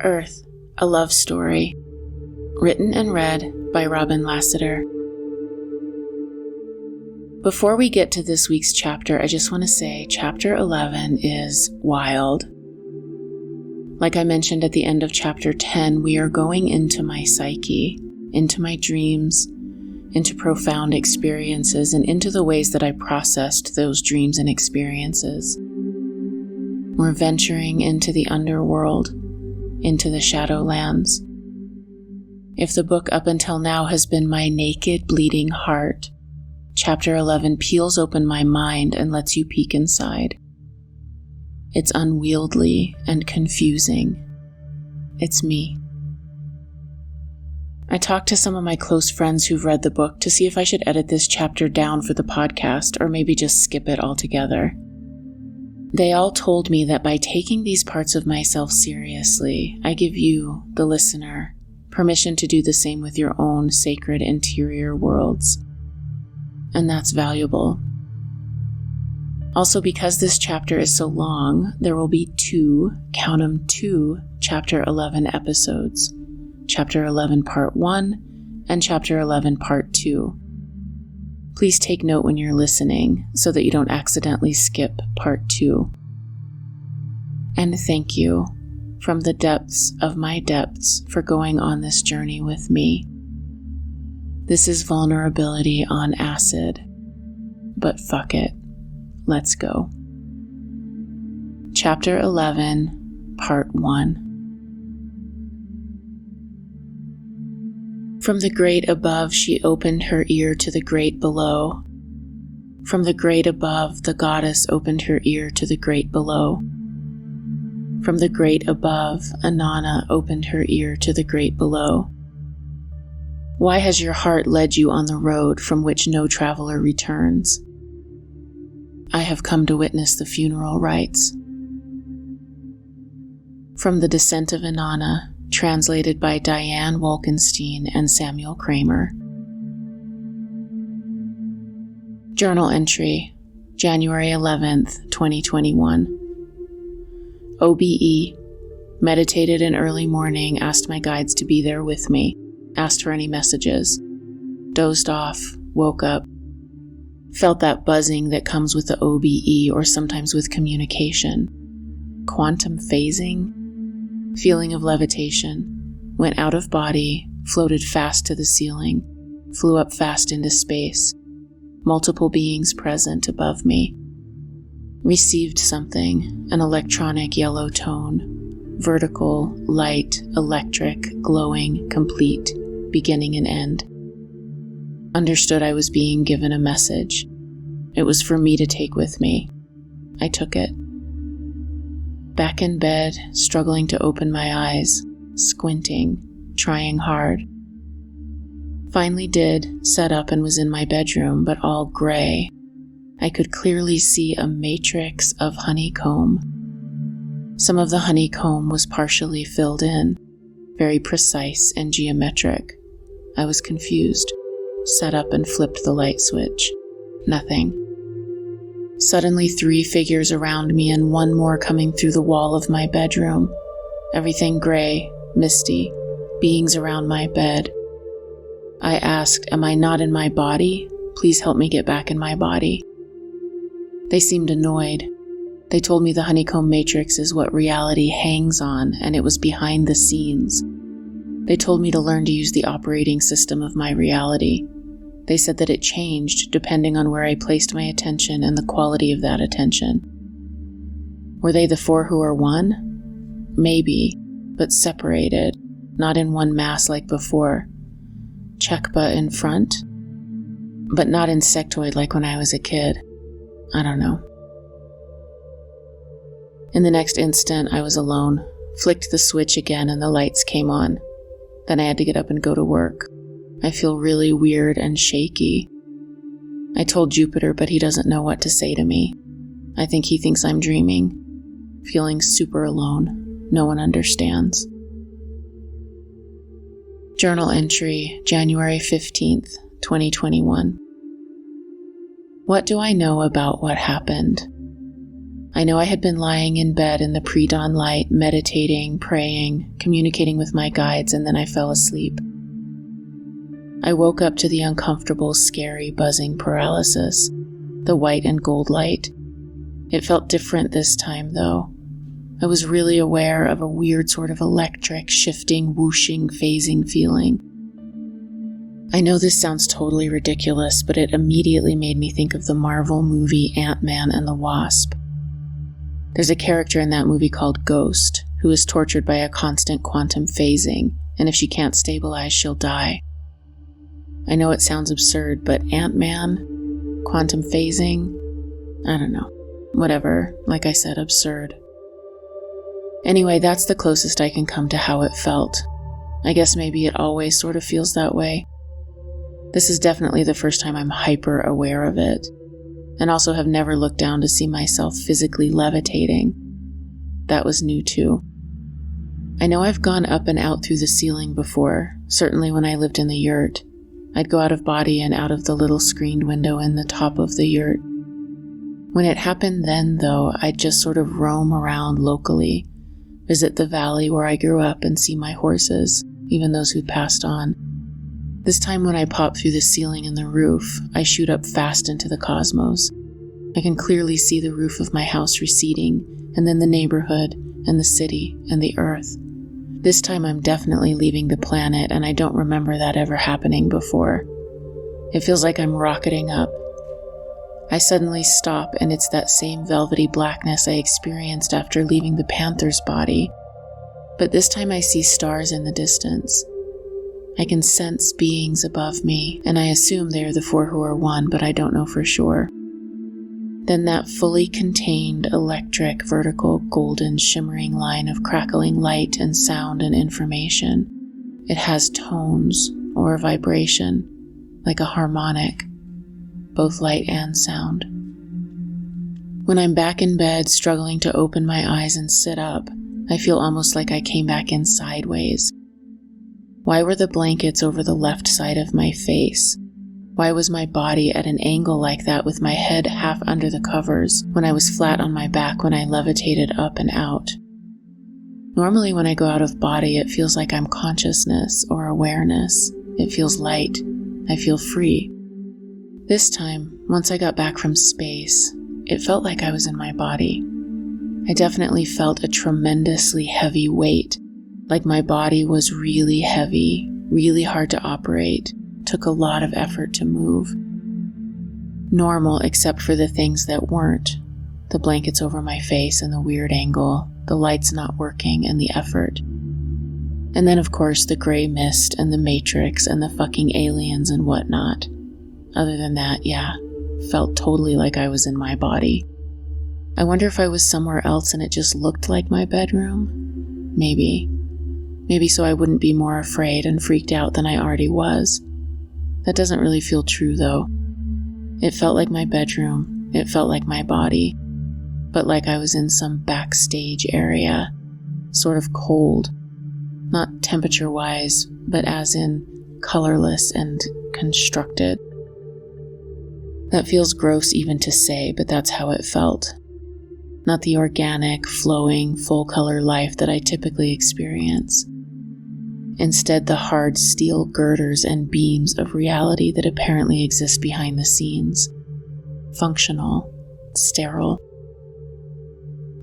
Earth, a Love Story. Written and read by Robin Lassiter. Before we get to this week's chapter, I just want to say chapter 11 is wild. Like I mentioned at the end of chapter 10, we are going into my psyche, into my dreams, into profound experiences, and into the ways that I processed those dreams and experiences. We're venturing into the underworld, into the Shadowlands. If the book up until now has been my naked, bleeding heart, chapter 11 peels open my mind and lets you peek inside. It's unwieldy and confusing. It's me. I talked to some of my close friends who've read the book to see if I should edit this chapter down for the podcast or maybe just skip it altogether. They all told me that by taking these parts of myself seriously, I give you, the listener, permission to do the same with your own sacred interior worlds. And that's valuable. Also, because this chapter is so long, there will be two chapter 11 episodes. Chapter 11 Part 1 and Chapter 11 Part 2. Please take note when you're listening so that you don't accidentally skip Part 2. And thank you from the depths of my depths for going on this journey with me. This is vulnerability on acid, but fuck it. Let's go. Chapter 11, Part 1. From the great above, she opened her ear to the great below. From the great above, the goddess opened her ear to the great below. From the great above, Inanna opened her ear to the great below. Why has your heart led you on the road from which no traveler returns? I have come to witness the funeral rites. From the Descent of Inanna, translated by Diane Wolkenstein and Samuel Kramer. Journal entry, January 11th, 2021. OBE, meditated in early morning, asked my guides to be there with me, asked for any messages, dozed off, woke up, felt that buzzing that comes with the OBE or sometimes with communication, quantum phasing, feeling of levitation, went out of body, floated fast to the ceiling, flew up fast into space, multiple beings present above me, received something, an electronic yellow tone, vertical, light, electric, glowing, complete, beginning and end. Understood I was being given a message. It was for me to take with me. I took it. Back in bed, struggling to open my eyes, squinting, trying hard. Finally did, sat up and was in my bedroom, but all gray. I could clearly see a matrix of honeycomb. Some of the honeycomb was partially filled in, very precise and geometric. I was confused, sat up and flipped the light switch. Nothing. Suddenly 3 figures around me and one more coming through the wall of my bedroom. Everything gray, misty, beings around my bed. I asked, am I not in my body? Please help me get back in my body. They seemed annoyed. They told me the honeycomb matrix is what reality hangs on, and it was behind the scenes. They told me to learn to use the operating system of my reality. They said that it changed depending on where I placed my attention and the quality of that attention. Were they the 4 who are one? Maybe, but separated, not in one mass like before. Chekpa in front, but not insectoid like when I was a kid. I don't know. In the next instant, I was alone, flicked the switch again and the lights came on. Then I had to get up and go to work. I feel really weird and shaky. I told Jupiter, but he doesn't know what to say to me. I think he thinks I'm dreaming. Feeling super alone. No one understands. Journal entry, January 15th, 2021. What do I know about what happened? I know I had been lying in bed in the pre-dawn light, meditating, praying, communicating with my guides, and then I fell asleep. I woke up to the uncomfortable, scary, buzzing paralysis, the white and gold light. It felt different this time, though. I was really aware of a weird sort of electric, shifting, whooshing, phasing feeling. I know this sounds totally ridiculous, but it immediately made me think of the Marvel movie Ant-Man and the Wasp. There's a character in that movie called Ghost, who is tortured by a constant quantum phasing, and if she can't stabilize, she'll die. I know it sounds absurd, but Ant-Man, quantum phasing, I don't know. Whatever, like I said, absurd. Anyway, that's the closest I can come to how it felt. I guess maybe it always sort of feels that way. This is definitely the first time I'm hyper aware of it, and also have never looked down to see myself physically levitating. That was new too. I know I've gone up and out through the ceiling before, certainly when I lived in the yurt. I'd go out of body and out of the little screened window in the top of the yurt. When it happened then, though, I'd just sort of roam around locally, visit the valley where I grew up and see my horses, even those who'd passed on. This time when I pop through the ceiling and the roof, I shoot up fast into the cosmos. I can clearly see the roof of my house receding, and then the neighborhood, and the city, and the earth. This time I'm definitely leaving the planet, and I don't remember that ever happening before. It feels like I'm rocketing up. I suddenly stop, and it's that same velvety blackness I experienced after leaving the panther's body. But this time I see stars in the distance. I can sense beings above me, and I assume they are the four who are one, but I don't know for sure. Then that fully contained, electric, vertical, golden, shimmering line of crackling light and sound and information. It has tones, or vibration, like a harmonic, both light and sound. When I'm back in bed, struggling to open my eyes and sit up, I feel almost like I came back in sideways. Why were the blankets over the left side of my face? Why was my body at an angle like that with my head half under the covers when I was flat on my back when I levitated up and out? Normally when I go out of body, it feels like I'm consciousness or awareness. It feels light. I feel free. This time, once I got back from space, it felt like I was in my body. I definitely felt a tremendously heavy weight, like my body was really heavy, really hard to operate. Took a lot of effort to move. Normal except for the things that weren't. The blankets over my face and the weird angle, the lights not working and the effort. And then of course the gray mist and the matrix and the fucking aliens and whatnot. Other than that, yeah, felt totally like I was in my body. I wonder if I was somewhere else and it just looked like my bedroom? Maybe. Maybe so I wouldn't be more afraid and freaked out than I already was. That doesn't really feel true, though. It felt like my bedroom, it felt like my body, but like I was in some backstage area, sort of cold, not temperature-wise, but as in colorless and constructed. That feels gross even to say, but that's how it felt. Not the organic, flowing, full-color life that I typically experience. Instead, the hard steel girders and beams of reality that apparently exist behind the scenes. Functional, sterile.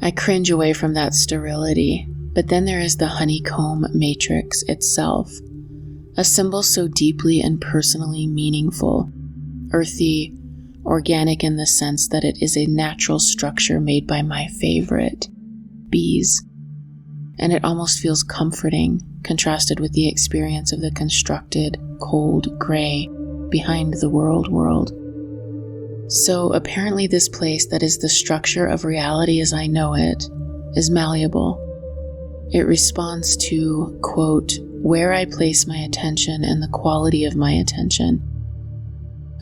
I cringe away from that sterility, but then there is the honeycomb matrix itself, a symbol so deeply and personally meaningful, earthy, organic in the sense that it is a natural structure made by my favorite, bees. And it almost feels comforting, contrasted with the experience of the constructed, cold, gray, behind the world. So apparently this place that is the structure of reality as I know it is malleable. It responds to, quote, where I place my attention and the quality of my attention.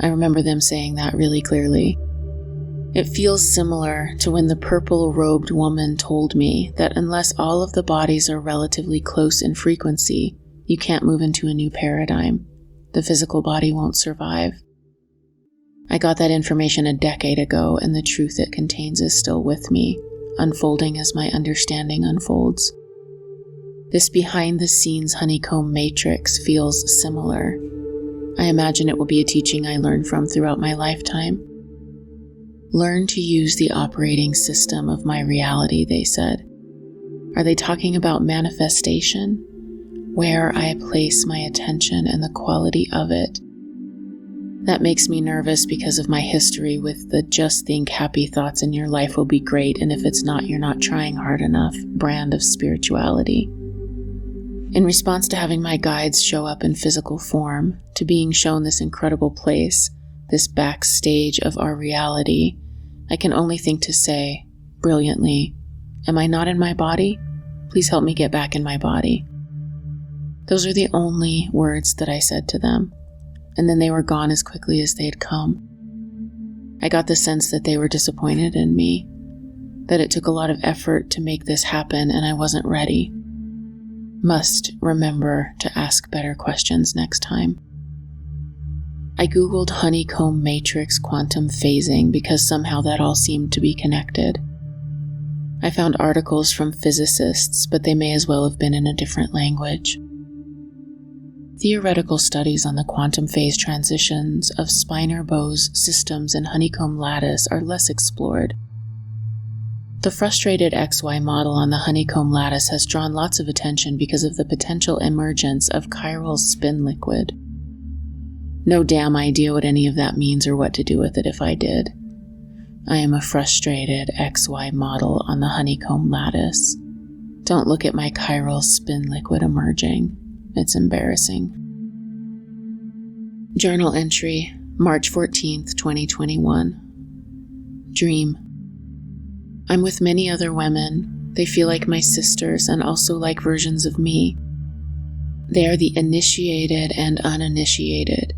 I remember them saying that really clearly. It feels similar to when the purple-robed woman told me that unless all of the bodies are relatively close in frequency, you can't move into a new paradigm. The physical body won't survive. I got that information a decade ago, and the truth it contains is still with me, unfolding as my understanding unfolds. This behind-the-scenes honeycomb matrix feels similar. I imagine it will be a teaching I learn from throughout my lifetime. Learn to use the operating system of my reality, they said. Are they talking about manifestation? Where I place my attention and the quality of it. That makes me nervous because of my history with the just think happy thoughts in your life will be great, and if it's not, you're not trying hard enough brand of spirituality. In response to having my guides show up in physical form, to being shown this incredible place, this backstage of our reality, I can only think to say, brilliantly, am I not in my body? Please help me get back in my body. Those are the only words that I said to them, and then they were gone as quickly as they'd come. I got the sense that they were disappointed in me, that it took a lot of effort to make this happen and I wasn't ready. Must remember to ask better questions next time. I googled honeycomb matrix quantum phasing because somehow that all seemed to be connected. I found articles from physicists, but they may as well have been in a different language. Theoretical studies on the quantum phase transitions of Spinor-Bose systems and honeycomb lattice are less explored. The frustrated XY model on the honeycomb lattice has drawn lots of attention because of the potential emergence of chiral spin liquid. No damn idea what any of that means or what to do with it if I did. I am a frustrated XY model on the honeycomb lattice. Don't look at my chiral spin liquid emerging. It's embarrassing. Journal entry, March 14th, 2021. Dream. I'm with many other women. They feel like my sisters and also like versions of me. They are the initiated and uninitiated,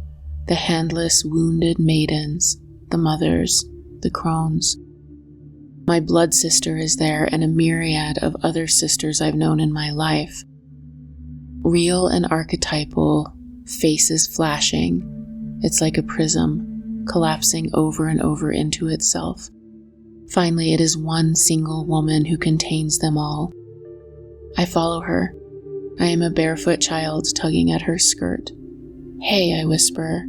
the handless, wounded maidens, the mothers, the crones. My blood sister is there and a myriad of other sisters I've known in my life. Real and archetypal, faces flashing. It's like a prism, collapsing over and over into itself. Finally, it is one single woman who contains them all. I follow her. I am a barefoot child tugging at her skirt. Hey, I whisper.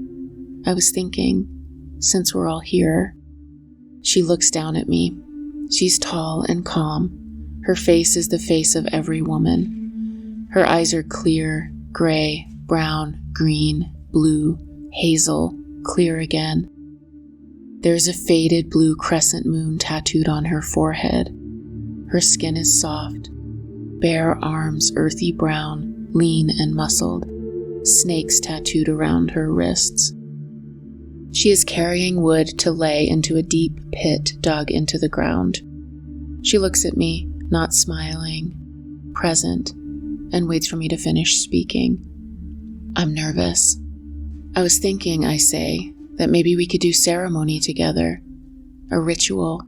I was thinking, since we're all here. She looks down at me. She's tall and calm. Her face is the face of every woman. Her eyes are clear, gray, brown, green, blue, hazel, clear again. There's a faded blue crescent moon tattooed on her forehead. Her skin is soft, bare arms earthy brown, lean and muscled, snakes tattooed around her wrists. She is carrying wood to lay into a deep pit dug into the ground. She looks at me, not smiling, present, and waits for me to finish speaking. I'm nervous. I was thinking, I say, that maybe we could do ceremony together. A ritual.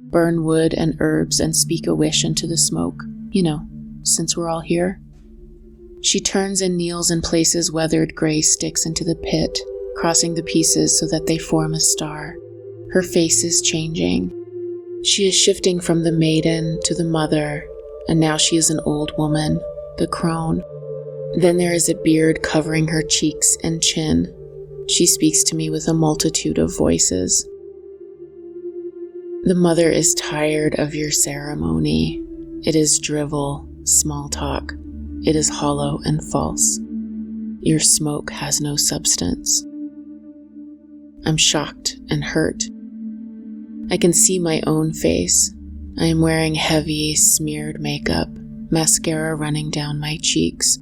Burn wood and herbs and speak a wish into the smoke. You know, since we're all here. She turns and kneels and places weathered gray sticks into the pit, crossing the pieces so that they form a star. Her face is changing. She is shifting from the maiden to the mother, and now she is an old woman, the crone. Then there is a beard covering her cheeks and chin. She speaks to me with a multitude of voices. The mother is tired of your ceremony. It is drivel, small talk. It is hollow and false. Your smoke has no substance. I'm shocked and hurt. I can see my own face. I am wearing heavy, smeared makeup, mascara running down my cheeks,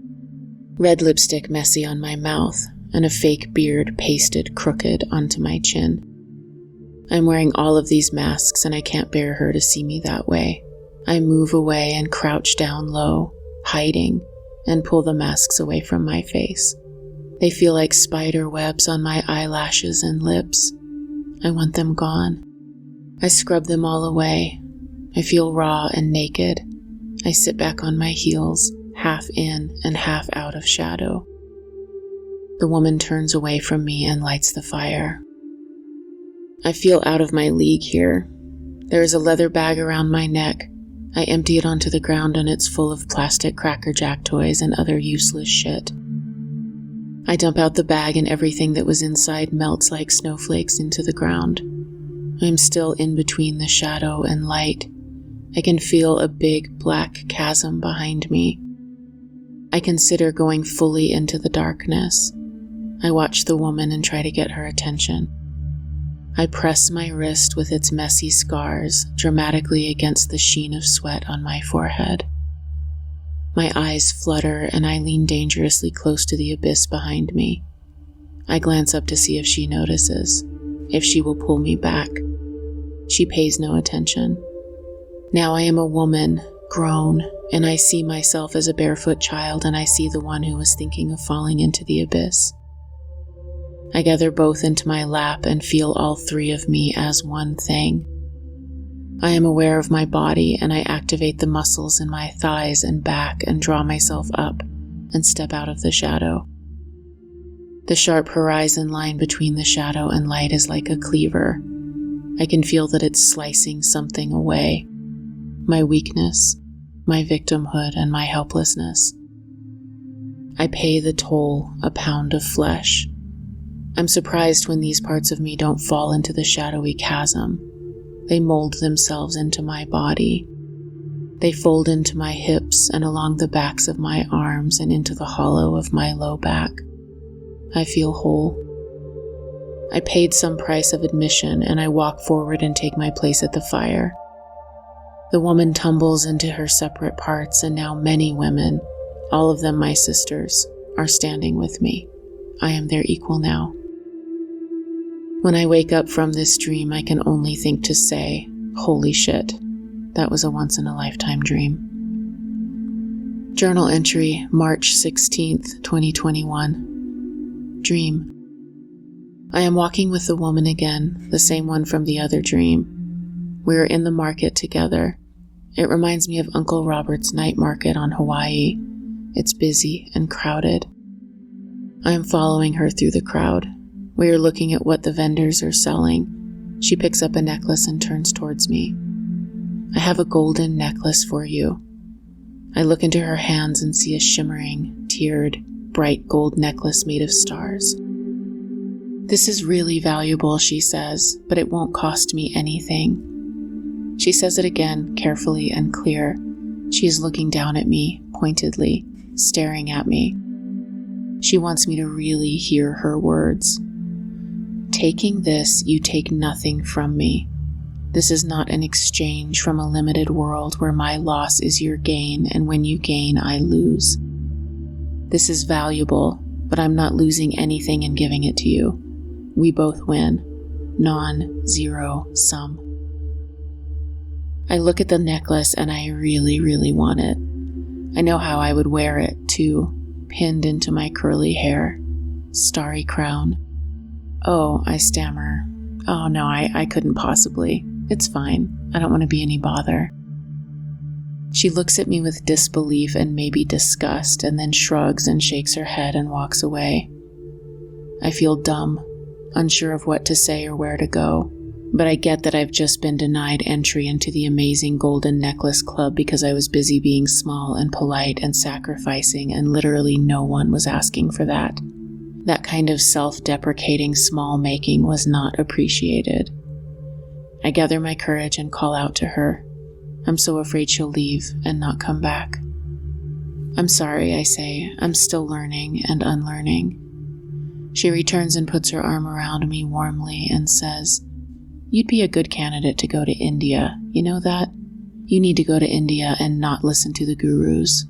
red lipstick messy on my mouth, and a fake beard pasted crooked onto my chin. I'm wearing all of these masks and I can't bear her to see me that way. I move away and crouch down low, hiding, and pull the masks away from my face. They feel like spider webs on my eyelashes and lips. I want them gone. I scrub them all away. I feel raw and naked. I sit back on my heels, half in and half out of shadow. The woman turns away from me and lights the fire. I feel out of my league here. There is a leather bag around my neck. I empty it onto the ground and it's full of plastic Cracker Jack toys and other useless shit. I dump out the bag and everything that was inside melts like snowflakes into the ground. I'm still in between the shadow and light. I can feel a big black chasm behind me. I consider going fully into the darkness. I watch the woman and try to get her attention. I press my wrist with its messy scars dramatically against the sheen of sweat on my forehead. My eyes flutter and I lean dangerously close to the abyss behind me. I glance up to see if she notices, if she will pull me back. She pays no attention. Now I am a woman, grown, and I see myself as a barefoot child, and I see the one who was thinking of falling into the abyss. I gather both into my lap and feel all three of me as one thing. I am aware of my body and I activate the muscles in my thighs and back and draw myself up and step out of the shadow. The sharp horizon line between the shadow and light is like a cleaver. I can feel that it's slicing something away. My weakness, my victimhood, and my helplessness. I pay the toll, a pound of flesh. I'm surprised when these parts of me don't fall into the shadowy chasm. They mold themselves into my body. They fold into my hips and along the backs of my arms and into the hollow of my low back. I feel whole. I paid some price of admission and I walk forward and take my place at the fire. The woman tumbles into her separate parts and now many women, all of them my sisters, are standing with me. I am their equal now. When I wake up from this dream, I can only think to say, holy shit, that was a once-in-a-lifetime dream. Journal entry, March 16th, 2021. Dream. I am walking with the woman again, the same one from the other dream. We are in the market together. It reminds me of Uncle Robert's night market on Hawaii. It's busy and crowded. I am following her through the crowd. We are looking at what the vendors are selling. She picks up a necklace and turns towards me. I have a golden necklace for you. I look into her hands and see a shimmering, tiered, bright gold necklace made of stars. This is really valuable, she says, but it won't cost me anything. She says it again, carefully and clear. She is looking down at me, pointedly, staring at me. She wants me to really hear her words. Taking this, you take nothing from me. This is not an exchange from a limited world where my loss is your gain, and when you gain, I lose. This is valuable, but I'm not losing anything in giving it to you. We both win. Non-zero sum. I look at the necklace and I really, really want it. I know how I would wear it, too, pinned into my curly hair. Starry crown. Oh, I stammer. Oh no, I couldn't possibly. It's fine. I don't want to be any bother. She looks at me with disbelief and maybe disgust, and then shrugs and shakes her head and walks away. I feel dumb, unsure of what to say or where to go, but I get that I've just been denied entry into the amazing Golden Necklace Club because I was busy being small and polite and sacrificing, and literally no one was asking for that. That kind of self-deprecating small making was not appreciated. I gather my courage and call out to her. I'm so afraid she'll leave and not come back. I'm sorry, I say. I'm still learning and unlearning. She returns and puts her arm around me warmly and says, "You'd be a good candidate to go to India. You know that? You need to go to India and not listen to the gurus."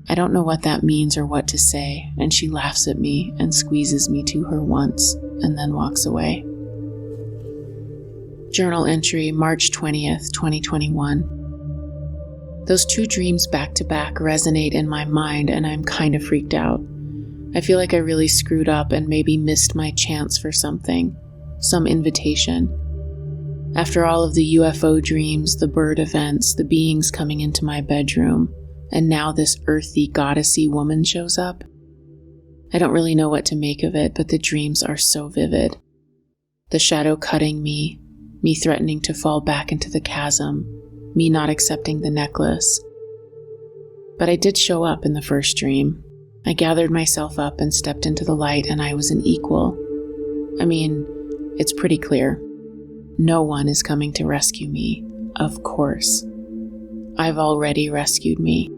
I don't know what that means or what to say, and she laughs at me and squeezes me to her once and then walks away. Journal entry, March 20th, 2021. Those two dreams back to back resonate in my mind and I'm kind of freaked out. I feel like I really screwed up and maybe missed my chance for something, some invitation. After all of the UFO dreams, the bird events, the beings coming into my bedroom, and now this earthy, goddessy woman shows up. I don't really know what to make of it, but the dreams are so vivid. The shadow cutting me threatening to fall back into the chasm, me not accepting the necklace. But I did show up in the first dream. I gathered myself up and stepped into the light, and I was an equal. I mean, it's pretty clear. No one is coming to rescue me, of course. I've already rescued me.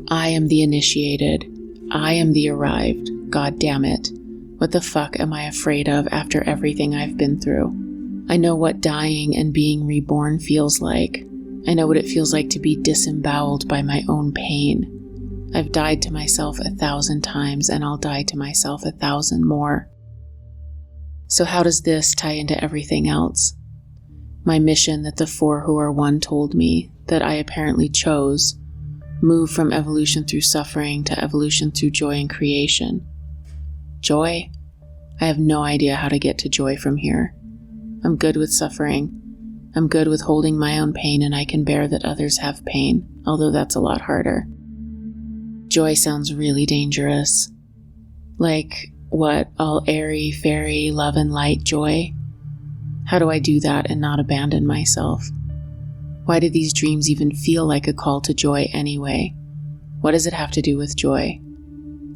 I am the initiated. I am the arrived. God damn it. What the fuck am I afraid of after everything I've been through? I know what dying and being reborn feels like. I know what it feels like to be disemboweled by my own pain. I've died to myself 1,000 times, and I'll die to myself 1,000 more. So how does this tie into everything else? My mission that the four who are one told me, that I apparently chose, move from evolution through suffering to evolution through joy and creation. Joy? I have no idea how to get to joy from here. I'm good with suffering. I'm good with holding my own pain, and I can bear that others have pain, although that's a lot harder. Joy sounds really dangerous. Like, what, all airy, fairy, love and light joy? How do I do that and not abandon myself? Why do these dreams even feel like a call to joy anyway? What does it have to do with joy?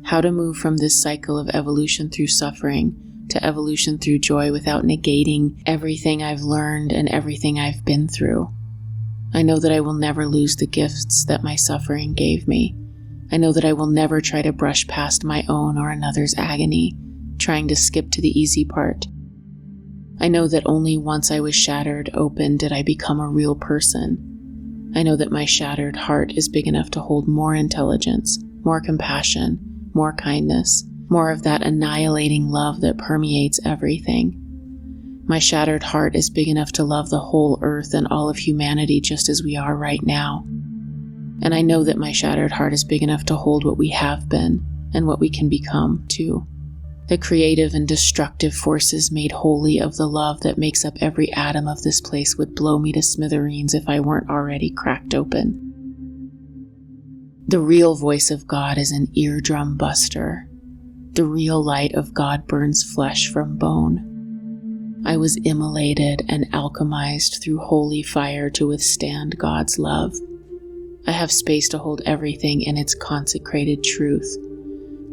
How to move from this cycle of evolution through suffering to evolution through joy without negating everything I've learned and everything I've been through. I know that I will never lose the gifts that my suffering gave me. I know that I will never try to brush past my own or another's agony, trying to skip to the easy part. I know that only once I was shattered open did I become a real person. I know that my shattered heart is big enough to hold more intelligence, more compassion, more kindness, more of that annihilating love that permeates everything. My shattered heart is big enough to love the whole earth and all of humanity just as we are right now. And I know that my shattered heart is big enough to hold what we have been and what we can become, too. The creative and destructive forces made holy of the love that makes up every atom of this place would blow me to smithereens if I weren't already cracked open. The real voice of God is an eardrum buster. The real light of God burns flesh from bone. I was immolated and alchemized through holy fire to withstand God's love. I have space to hold everything in its consecrated truth.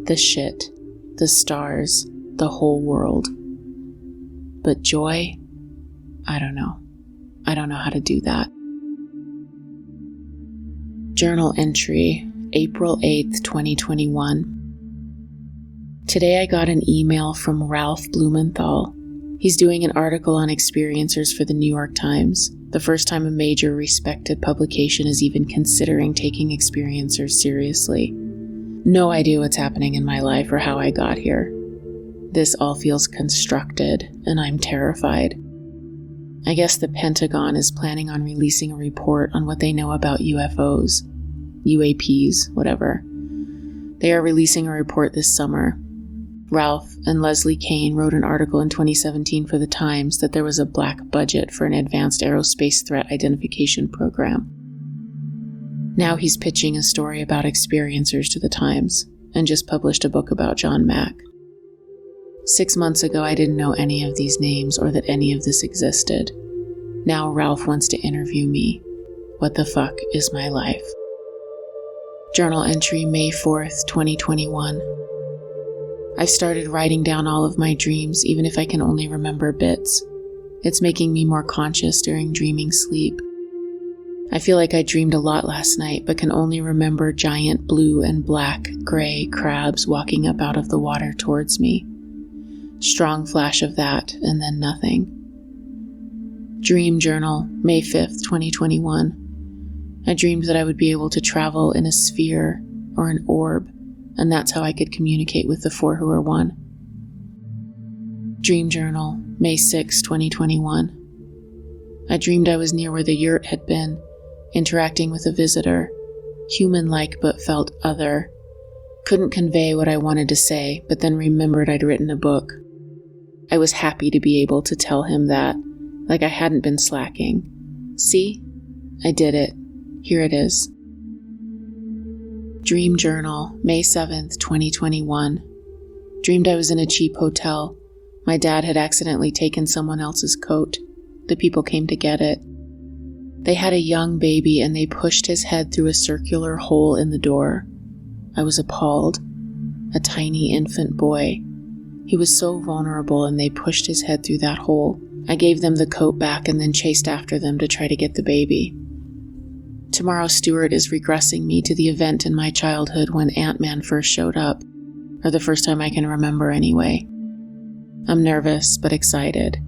The shit, the stars, the whole world. But joy? I don't know. I don't know how to do that. Journal entry, April 8th, 2021. Today I got an email from Ralph Blumenthal. He's doing an article on experiencers for the New York Times, the first time a major respected publication is even considering taking experiencers seriously. No idea what's happening in my life or how I got here. This all feels constructed, and I'm terrified. I guess the Pentagon is planning on releasing a report on what they know about UFOs, UAPs, whatever. They are releasing a report this summer. Ralph and Leslie Kane wrote an article in 2017 for The Times that there was a black budget for an advanced aerospace threat identification program. Now he's pitching a story about experiencers to The Times, and just published a book about John Mack. 6 months ago, I didn't know any of these names or that any of this existed. Now Ralph wants to interview me. What the fuck is my life? Journal entry, May 4th, 2021. I've started writing down all of my dreams, even if I can only remember bits. It's making me more conscious during dreaming sleep. I feel like I dreamed a lot last night, but can only remember giant blue and black, gray crabs walking up out of the water towards me. Strong flash of that, and then nothing. Dream journal, May 5th, 2021. I dreamed that I would be able to travel in a sphere or an orb, and that's how I could communicate with the four who are one. Dream journal, May 6, 2021. I dreamed I was near where the yurt had been, interacting with a visitor, human-like but felt other. Couldn't convey what I wanted to say, but then remembered I'd written a book. I was happy to be able to tell him that, like I hadn't been slacking. See? I did it. Here it is. Dream journal, May 7th, 2021. Dreamed I was in a cheap hotel. My dad had accidentally taken someone else's coat. The people came to get it. They had a young baby and they pushed his head through a circular hole in the door. I was appalled. A tiny infant boy. He was so vulnerable and they pushed his head through that hole. I gave them the coat back and then chased after them to try to get the baby. Tomorrow Stuart is regressing me to the event in my childhood when Ant-Man first showed up, or the first time I can remember anyway. I'm nervous but excited.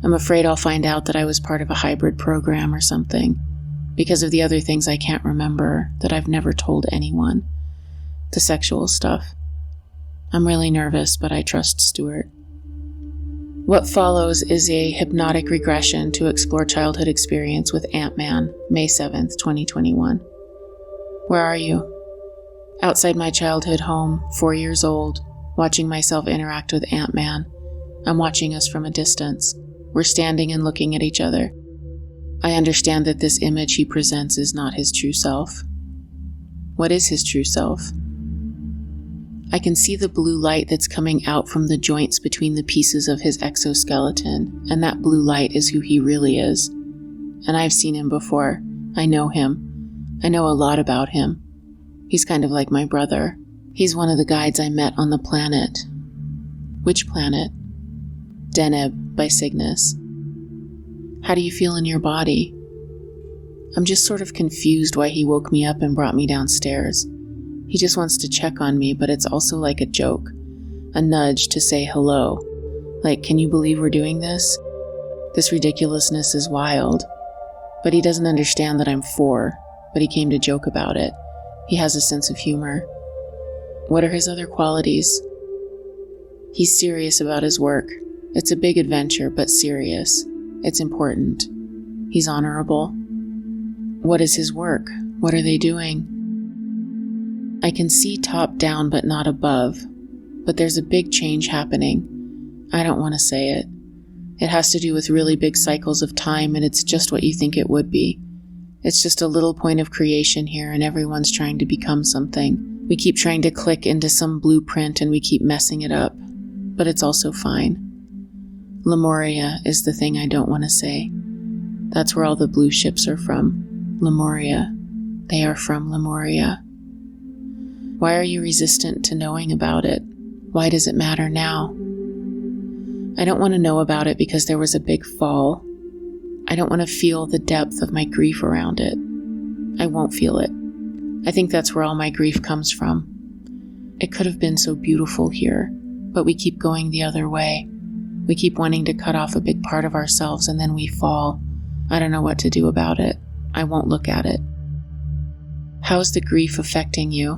I'm afraid I'll find out that I was part of a hybrid program or something, because of the other things I can't remember that I've never told anyone. The sexual stuff. I'm really nervous, but I trust Stuart. What follows is a hypnotic regression to explore childhood experience with Ant-Man, May 7th, 2021. Where are you? Outside my childhood home, 4 years old, watching myself interact with Ant-Man. I'm watching us from a distance. We're standing and looking at each other. I understand that this image he presents is not his true self. What is his true self? I can see the blue light that's coming out from the joints between the pieces of his exoskeleton, and that blue light is who he really is. And I've seen him before. I know him. I know a lot about him. He's kind of like my brother. He's one of the guides I met on the planet. Which planet? Deneb by Cygnus. How do you feel in your body? I'm just sort of confused why he woke me up and brought me downstairs. He just wants to check on me, but it's also like a joke, a nudge to say hello. Like, can you believe we're doing this? This ridiculousness is wild. But he doesn't understand that I'm 4, but he came to joke about it. He has a sense of humor. What are his other qualities? He's serious about his work. It's a big adventure, but serious. It's important. He's honorable. What is his work? What are they doing? I can see top down but not above, but there's a big change happening. I don't want to say it. It has to do with really big cycles of time, and it's just what you think it would be. It's just a little point of creation here, and everyone's trying to become something. We keep trying to click into some blueprint, and we keep messing it up, but it's also fine. Lemuria is the thing I don't want to say. That's where all the blue ships are from. Lemuria. They are from Lemuria. Why are you resistant to knowing about it? Why does it matter now? I don't want to know about it because there was a big fall. I don't want to feel the depth of my grief around it. I won't feel it. I think that's where all my grief comes from. It could have been so beautiful here, but we keep going the other way. We keep wanting to cut off a big part of ourselves and then we fall. I don't know what to do about it. I won't look at it. How is the grief affecting you?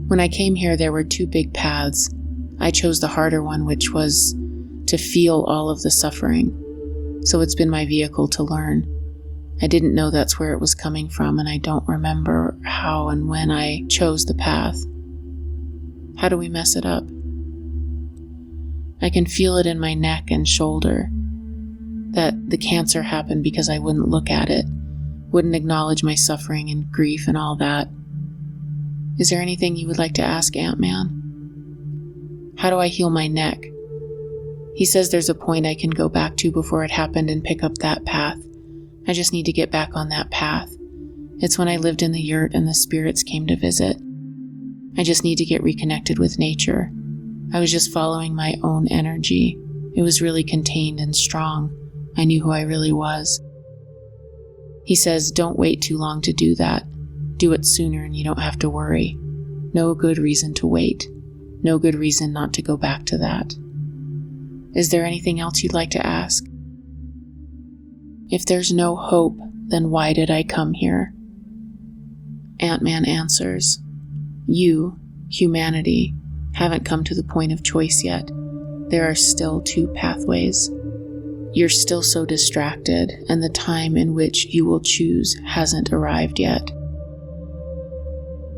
When I came here, there were 2 big paths. I chose the harder one, which was to feel all of the suffering. So it's been my vehicle to learn. I didn't know that's where it was coming from, and I don't remember how and when I chose the path. How do we mess it up? I can feel it in my neck and shoulder, that the cancer happened because I wouldn't look at it, wouldn't acknowledge my suffering and grief and all that. Is there anything you would like to ask Ant-Man? How do I heal my neck? He says there's a point I can go back to before it happened and pick up that path. I just need to get back on that path. It's when I lived in the yurt and the spirits came to visit. I just need to get reconnected with nature. I was just following my own energy. It was really contained and strong. I knew who I really was. He says, don't wait too long to do that. Do it sooner and you don't have to worry. No good reason to wait. No good reason not to go back to that. Is there anything else you'd like to ask? If there's no hope, then why did I come here? Ant-Man answers, you, humanity, haven't come to the point of choice yet. There are still 2 pathways. You're still so distracted, and the time in which you will choose hasn't arrived yet.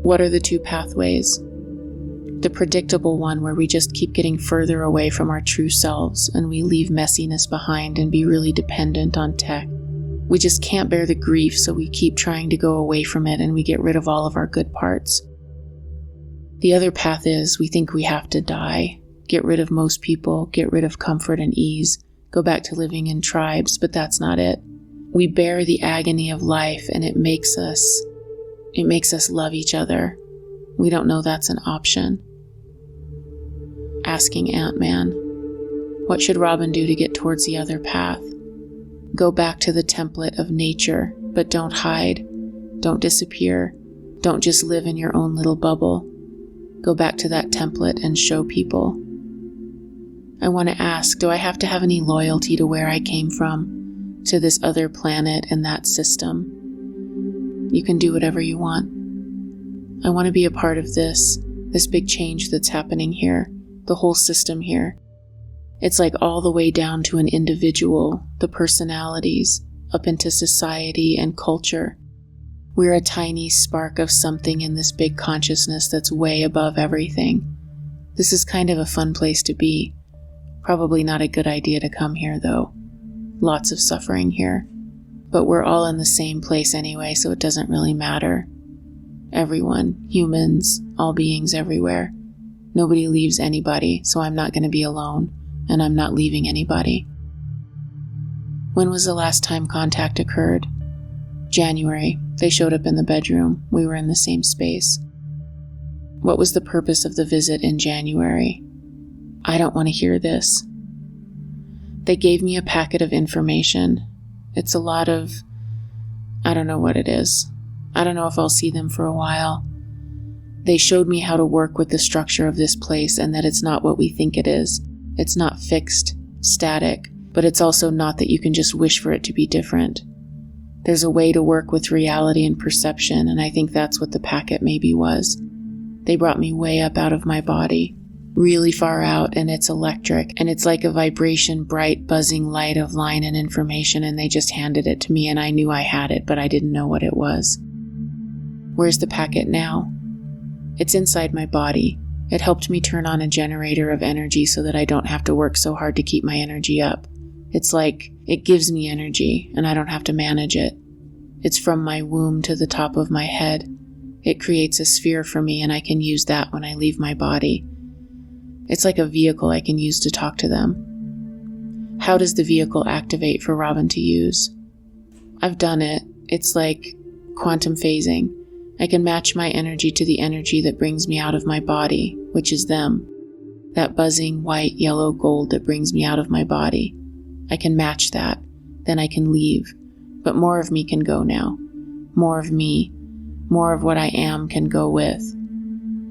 What are the 2 pathways? The predictable one where we just keep getting further away from our true selves and we leave messiness behind and be really dependent on tech. We just can't bear the grief, so we keep trying to go away from it and we get rid of all of our good parts. The other path is we think we have to die get rid of most people, get rid of comfort and ease, go back to living in tribes, but that's not it. We bear the agony of life, and it makes us love each other. We don't know that's an option. Asking Ant-Man, what should Robin do to get towards the other path? Go back to the template of nature, but don't hide, don't disappear, don't just live in your own little bubble. Go back to that template and show people. I want to ask, do I have to have any loyalty to where I came from, to this other planet and that system? You can do whatever you want. I want to be a part of this big change that's happening here, the whole system here. It's like all the way down to an individual, the personalities, up into society and culture. We're a tiny spark of something in this big consciousness that's way above everything. This is kind of a fun place to be. Probably not a good idea to come here, though. Lots of suffering here. But we're all in the same place anyway, so it doesn't really matter. Everyone, humans, all beings everywhere. Nobody leaves anybody, so I'm not going to be alone, and I'm not leaving anybody. When was the last time contact occurred? January. They showed up in the bedroom. We were in the same space. What was the purpose of the visit in January? I don't want to hear this. They gave me a packet of information. It's a lot of... I don't know what it is. I don't know if I'll see them for a while. They showed me how to work with the structure of this place and that it's not what we think it is. It's not fixed, static, but it's also not that you can just wish for it to be different. There's a way to work with reality and perception, and I think that's what the packet maybe was. They brought me way up out of my body, really far out, and it's electric, and it's like a vibration, bright, buzzing light of line and information, and they just handed it to me, and I knew I had it, but I didn't know what it was. Where's the packet now? It's inside my body. It helped me turn on a generator of energy so that I don't have to work so hard to keep my energy up. It's like it gives me energy, and I don't have to manage it. It's from my womb to the top of my head. It creates a sphere for me, and I can use that when I leave my body. It's like a vehicle I can use to talk to them. How does the vehicle activate for Robin to use? I've done it. It's like quantum phasing. I can match my energy to the energy that brings me out of my body, which is them. That buzzing white, yellow, gold that brings me out of my body. I can match that. Then I can leave. But more of me can go now. More of me. More of what I am can go with.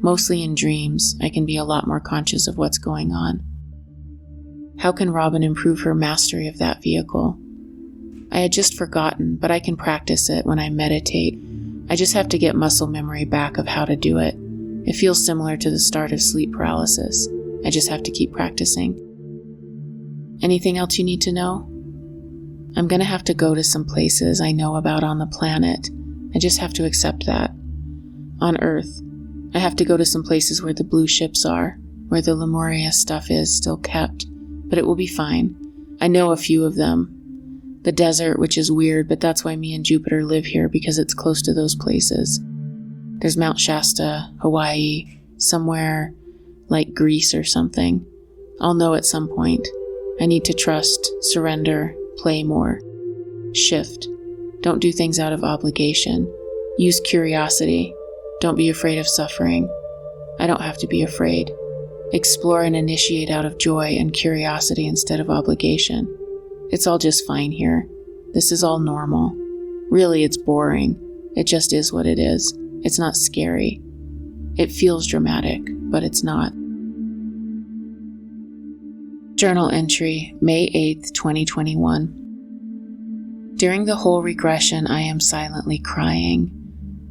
Mostly in dreams, I can be a lot more conscious of what's going on. How can Robin improve her mastery of that vehicle? I had just forgotten, but I can practice it when I meditate. I just have to get muscle memory back of how to do it. It feels similar to the start of sleep paralysis. I just have to keep practicing. Anything else you need to know? I'm going to have to go to some places I know about on the planet. I just have to accept that. On Earth, I have to go to some places where the blue ships are, where the Lemuria stuff is still kept, but it will be fine. I know a few of them. The desert, which is weird, but that's why me and Jupiter live here, because it's close to those places. There's Mount Shasta, Hawaii, somewhere like Greece or something. I'll know at some point. I need to trust, surrender, play more. Shift. Don't do things out of obligation. Use curiosity. Don't be afraid of suffering. I don't have to be afraid. Explore and initiate out of joy and curiosity instead of obligation. It's all just fine here. This is all normal. Really, it's boring. It just is what it is. It's not scary. It feels dramatic, but it's not. Journal entry, May 8th, 2021. During the whole regression, I am silently crying.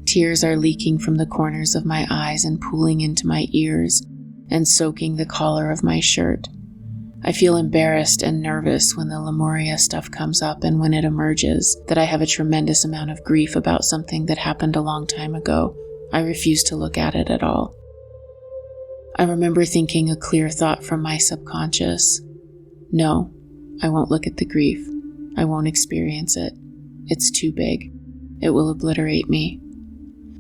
Tears are leaking from the corners of my eyes and pooling into my ears and soaking the collar of my shirt. I feel embarrassed and nervous when the Lemuria stuff comes up and when it emerges that I have a tremendous amount of grief about something that happened a long time ago. I refuse to look at it at all. I remember thinking a clear thought from my subconscious. No, I won't look at the grief. I won't experience it. It's too big. It will obliterate me.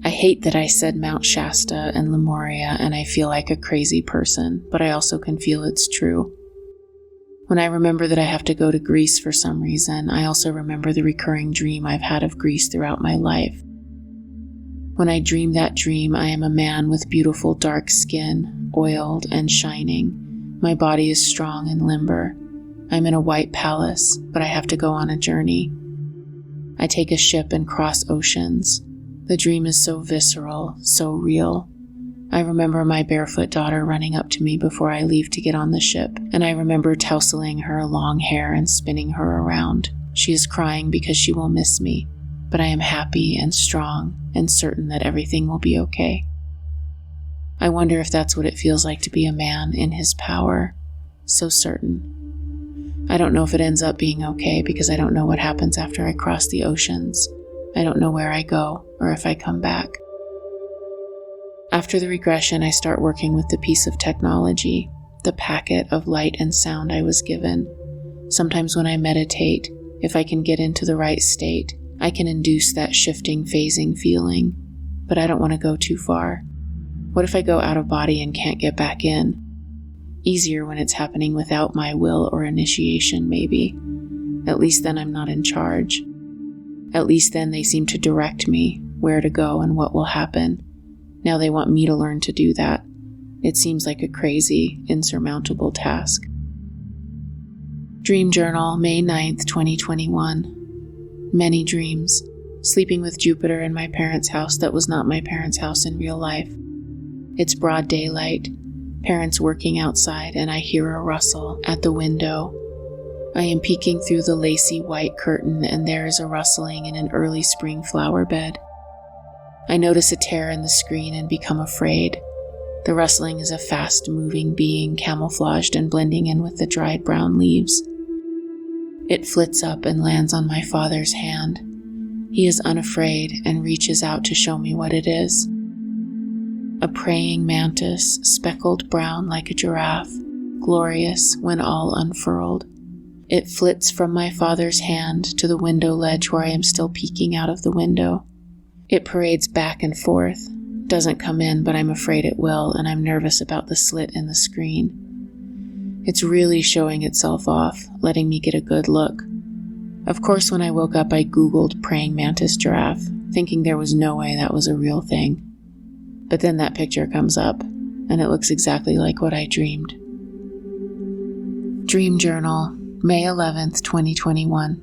I hate that I said Mount Shasta and Lemuria, and I feel like a crazy person, but I also can feel it's true. When I remember that I have to go to Greece for some reason, I also remember the recurring dream I've had of Greece throughout my life. When I dream that dream, I am a man with beautiful dark skin, oiled and shining. My body is strong and limber. I'm in a white palace, but I have to go on a journey. I take a ship and cross oceans. The dream is so visceral, so real. I remember my barefoot daughter running up to me before I leave to get on the ship, and I remember tousling her long hair and spinning her around. She is crying because she will miss me, but I am happy and strong and certain that everything will be okay. I wonder if that's what it feels like to be a man in his power, so certain. I don't know if it ends up being okay because I don't know what happens after I cross the oceans. I don't know where I go or if I come back. After the regression, I start working with the piece of technology, the packet of light and sound I was given. Sometimes when I meditate, if I can get into the right state, I can induce that shifting, phasing feeling, but I don't want to go too far. What if I go out of body and can't get back in? Easier when it's happening without my will or initiation, maybe. At least then I'm not in charge. At least then they seem to direct me where to go and what will happen. Now they want me to learn to do that. It seems like a crazy, insurmountable task. Dream Journal, May 9th, 2021. Many dreams. Sleeping with Jupiter in my parents' house that was not my parents' house in real life. It's broad daylight. Parents working outside, and I hear a rustle at the window. I am peeking through the lacy white curtain, and there is a rustling in an early spring flower bed. I notice a tear in the screen and become afraid. The rustling is a fast-moving being camouflaged and blending in with the dried brown leaves. It flits up and lands on my father's hand. He is unafraid and reaches out to show me what it is. A praying mantis, speckled brown like a giraffe, glorious when all unfurled. It flits from my father's hand to the window ledge where I am still peeking out of the window. It parades back and forth, doesn't come in, but I'm afraid it will, and I'm nervous about the slit in the screen. It's really showing itself off, letting me get a good look. Of course, when I woke up, I Googled praying mantis giraffe, thinking there was no way that was a real thing. But then that picture comes up, and it looks exactly like what I dreamed. Dream Journal, May 11th, 2021.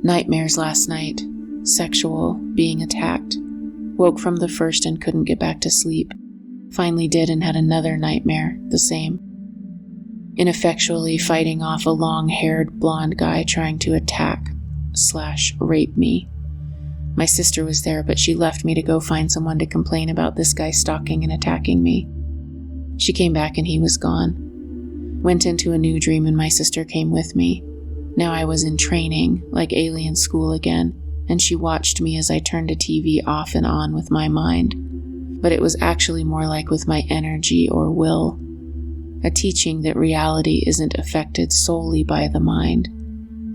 Nightmares last night. Sexual, being attacked. Woke from the first and couldn't get back to sleep. Finally did and had another nightmare, the same. Ineffectually fighting off a long-haired blonde guy trying to attack/rape me. My sister was there, but she left me to go find someone to complain about this guy stalking and attacking me. She came back and he was gone. Went into a new dream and my sister came with me. Now I was in training, like alien school again, and she watched me as I turned a TV off and on with my mind. But it was actually more like with my energy or will. A teaching that reality isn't affected solely by the mind.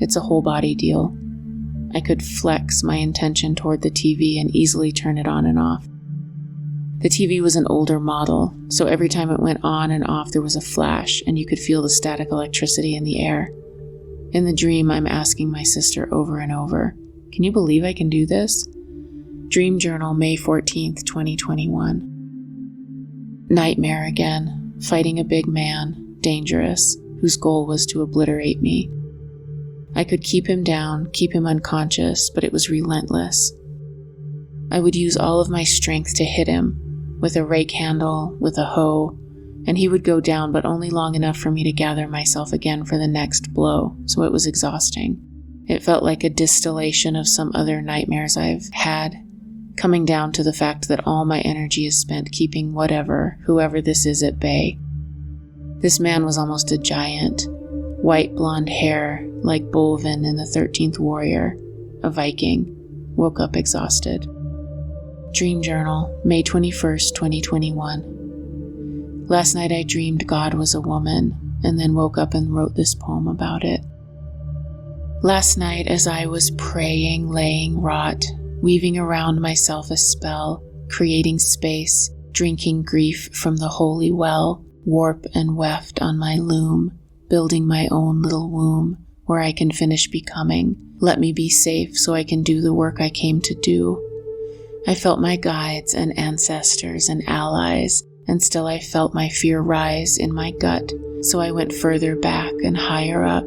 It's a whole body deal. I could flex my intention toward the TV and easily turn it on and off. The TV was an older model, so every time it went on and off there was a flash and you could feel the static electricity in the air. In the dream, I'm asking my sister over and over, "Can you believe I can do this?" Dream Journal, May 14th, 2021. Nightmare again. Fighting a big man, dangerous, whose goal was to obliterate me. I could keep him down, keep him unconscious, but it was relentless. I would use all of my strength to hit him, with a rake handle, with a hoe, and he would go down, but only long enough for me to gather myself again for the next blow, so it was exhausting. It felt like a distillation of some other nightmares I've had, coming down to the fact that all my energy is spent keeping whoever this is, at bay. This man was almost a giant, white blonde hair like Bolvin in the 13th Warrior, a Viking. Woke up exhausted. Dream Journal, May 21st, 2021. Last night I dreamed God was a woman, and then woke up and wrote this poem about it. Last night as I was praying, laying wrought, weaving around myself a spell, creating space, drinking grief from the holy well, warp and weft on my loom, building my own little womb where I can finish becoming. Let me be safe so I can do the work I came to do. I felt my guides and ancestors and allies, and still I felt my fear rise in my gut, so I went further back and higher up,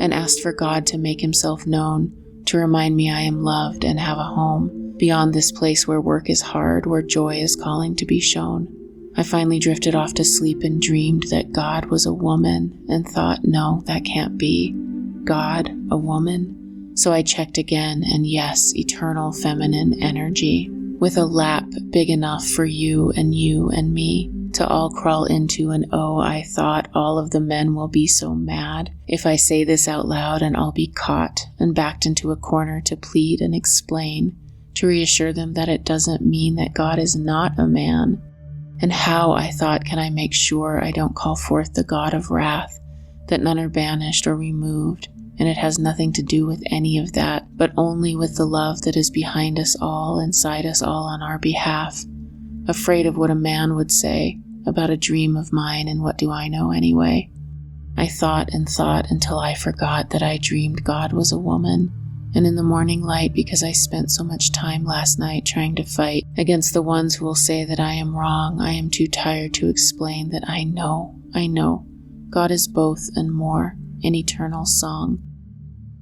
and asked for God to make himself known, to remind me I am loved and have a home, beyond this place where work is hard, where joy is calling to be shown. I finally drifted off to sleep and dreamed that God was a woman, and thought, no, that can't be. God, a woman? So I checked again, and yes, eternal feminine energy, with a lap big enough for you and me to all crawl into, and oh, I thought all of the men will be so mad if I say this out loud, and I'll be caught and backed into a corner to plead and explain, to reassure them that it doesn't mean that God is not a man. And how, I thought, can I make sure I don't call forth the God of wrath, that none are banished or removed, and it has nothing to do with any of that, but only with the love that is behind us all, inside us all on our behalf, afraid of what a man would say about a dream of mine, and what do I know anyway? I thought and thought until I forgot that I dreamed God was a woman, and in the morning light, because I spent so much time last night trying to fight against the ones who will say that I am wrong, I am too tired to explain that I know, God is both and more, an eternal song.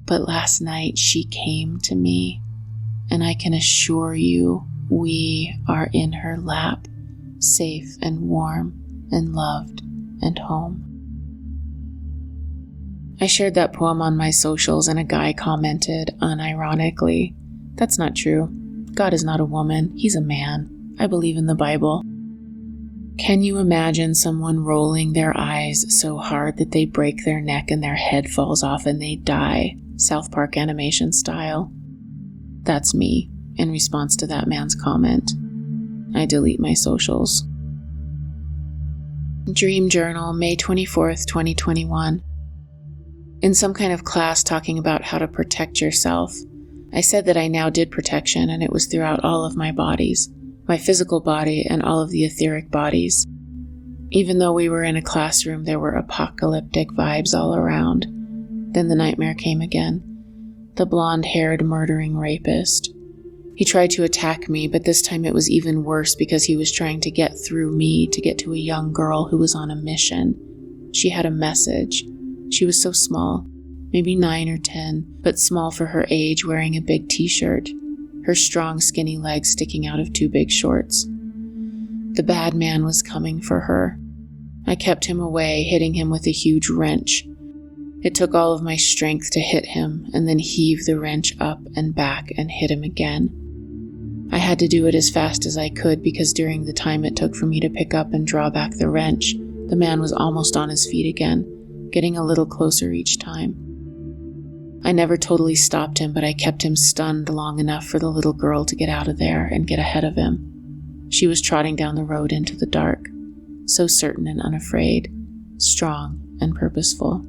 But last night she came to me, and I can assure you we are in her lap, safe and warm and loved and home. I shared that poem on my socials, and a guy commented unironically, "That's not true. God is not a woman. He's a man. I believe in the Bible." Can you imagine someone rolling their eyes so hard that they break their neck and their head falls off and they die, South Park animation style? That's me, in response to that man's comment. I delete my socials. Dream Journal, May 24th, 2021. In some kind of class talking about how to protect yourself, I said that I now did protection, and it was throughout all of my bodies, my physical body and all of the etheric bodies. Even though we were in a classroom, there were apocalyptic vibes all around. Then the nightmare came again. The blonde-haired murdering rapist. He tried to attack me, but this time it was even worse because he was trying to get through me to get to a young girl who was on a mission. She had a message. She was so small, maybe 9 or 10, but small for her age, wearing a big t-shirt, her strong skinny legs sticking out of 2 big shorts. The bad man was coming for her. I kept him away, hitting him with a huge wrench. It took all of my strength to hit him, and then heave the wrench up and back and hit him again. I had to do it as fast as I could, because during the time it took for me to pick up and draw back the wrench, the man was almost on his feet again, getting a little closer each time. I never totally stopped him, but I kept him stunned long enough for the little girl to get out of there and get ahead of him. She was trotting down the road into the dark, so certain and unafraid, strong and purposeful.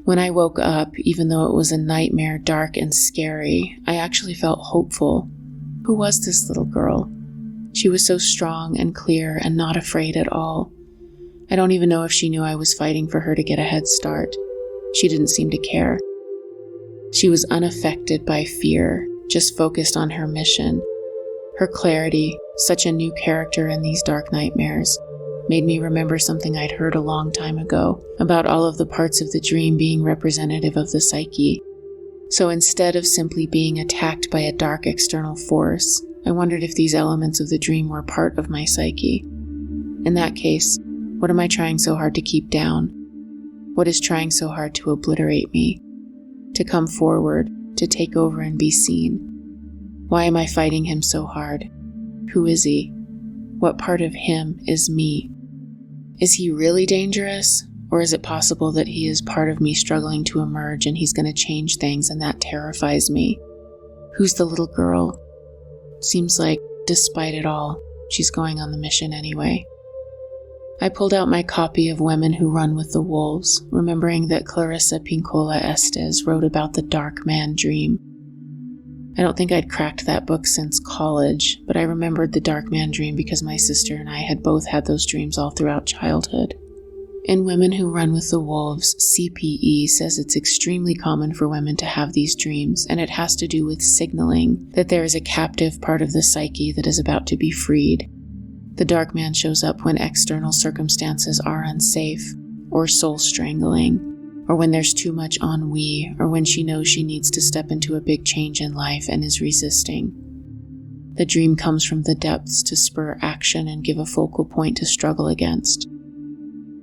When I woke up, even though it was a nightmare, dark and scary, I actually felt hopeful. Who was this little girl? She was so strong and clear and not afraid at all. I don't even know if she knew I was fighting for her to get a head start. She didn't seem to care. She was unaffected by fear, just focused on her mission. Her clarity, such a new character in these dark nightmares, made me remember something I'd heard a long time ago about all of the parts of the dream being representative of the psyche. So instead of simply being attacked by a dark external force, I wondered if these elements of the dream were part of my psyche. In that case, what am I trying so hard to keep down? What is trying so hard to obliterate me? To come forward, to take over and be seen? Why am I fighting him so hard? Who is he? What part of him is me? Is he really dangerous? Or is it possible that he is part of me struggling to emerge, and he's going to change things, and that terrifies me? Who's the little girl? Seems like, despite it all, she's going on the mission anyway. I pulled out my copy of Women Who Run with the Wolves, remembering that Clarissa Pinkola Estes wrote about the dark man dream. I don't think I'd cracked that book since college, but I remembered the dark man dream because my sister and I had both had those dreams all throughout childhood. In Women Who Run with the Wolves, CPE says it's extremely common for women to have these dreams, and it has to do with signaling that there is a captive part of the psyche that is about to be freed. The dark man shows up when external circumstances are unsafe, or soul strangling, or when there's too much ennui, or when she knows she needs to step into a big change in life and is resisting. The dream comes from the depths to spur action and give a focal point to struggle against.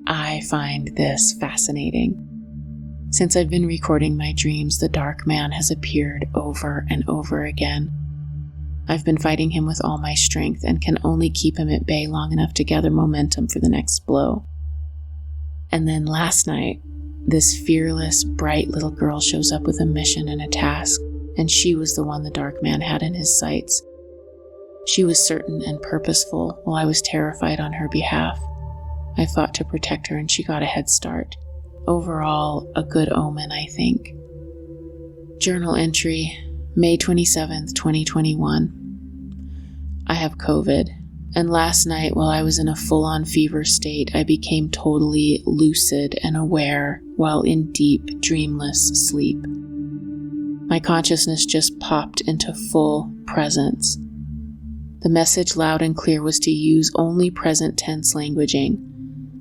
I find this fascinating. Since I've been recording my dreams, the dark man has appeared over and over again. I've been fighting him with all my strength and can only keep him at bay long enough to gather momentum for the next blow. And then last night, this fearless, bright little girl shows up with a mission and a task, and she was the one the dark man had in his sights. She was certain and purposeful, while I was terrified on her behalf. I fought to protect her, and she got a head start. Overall, a good omen, I think. Journal entry, May 27th, 2021. I have COVID, and last night, while I was in a full-on fever state, I became totally lucid and aware while in deep, dreamless sleep. My consciousness just popped into full presence. The message loud and clear was to use only present tense languaging.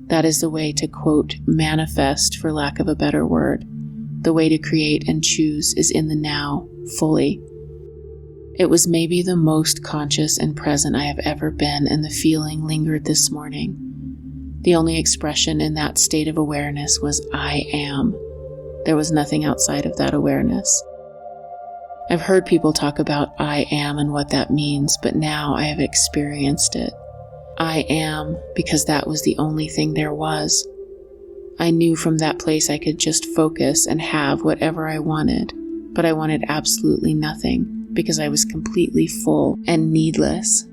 That is the way to, quote, manifest, for lack of a better word. The way to create and choose is in the now, fully. It was maybe the most conscious and present I have ever been, and the feeling lingered this morning. The only expression in that state of awareness was I am. There was nothing outside of that awareness. I've heard people talk about I am and what that means, but now I have experienced it. I am because that was the only thing there was. I knew from that place I could just focus and have whatever I wanted, but I wanted absolutely nothing because I was completely full and needless.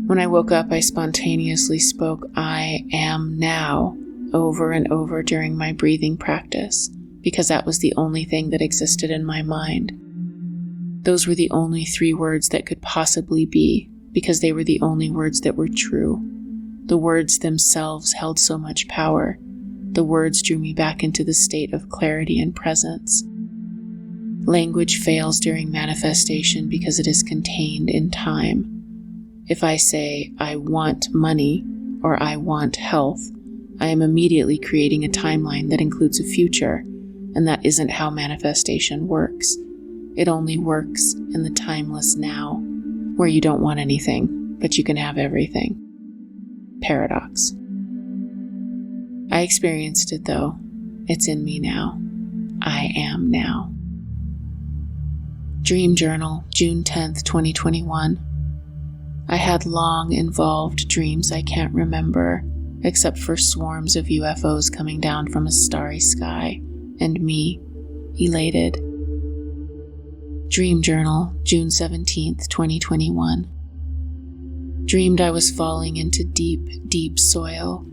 When I woke up, I spontaneously spoke I am now over and over during my breathing practice because that was the only thing that existed in my mind. Those were the only 3 words that could possibly be, because they were the only words that were true. The words themselves held so much power. The words drew me back into the state of clarity and presence. Language fails during manifestation because it is contained in time. If I say, I want money, or I want health, I am immediately creating a timeline that includes a future, and that isn't how manifestation works. It only works in the timeless now, where you don't want anything, but you can have everything. Paradox. I experienced it though. It's in me now. I am now. Dream Journal, June 10th, 2021. I had long, involved dreams I can't remember, except for swarms of UFOs coming down from a starry sky, and me, elated. Dream Journal, June 17th, 2021. Dreamed I was falling into deep, deep soil,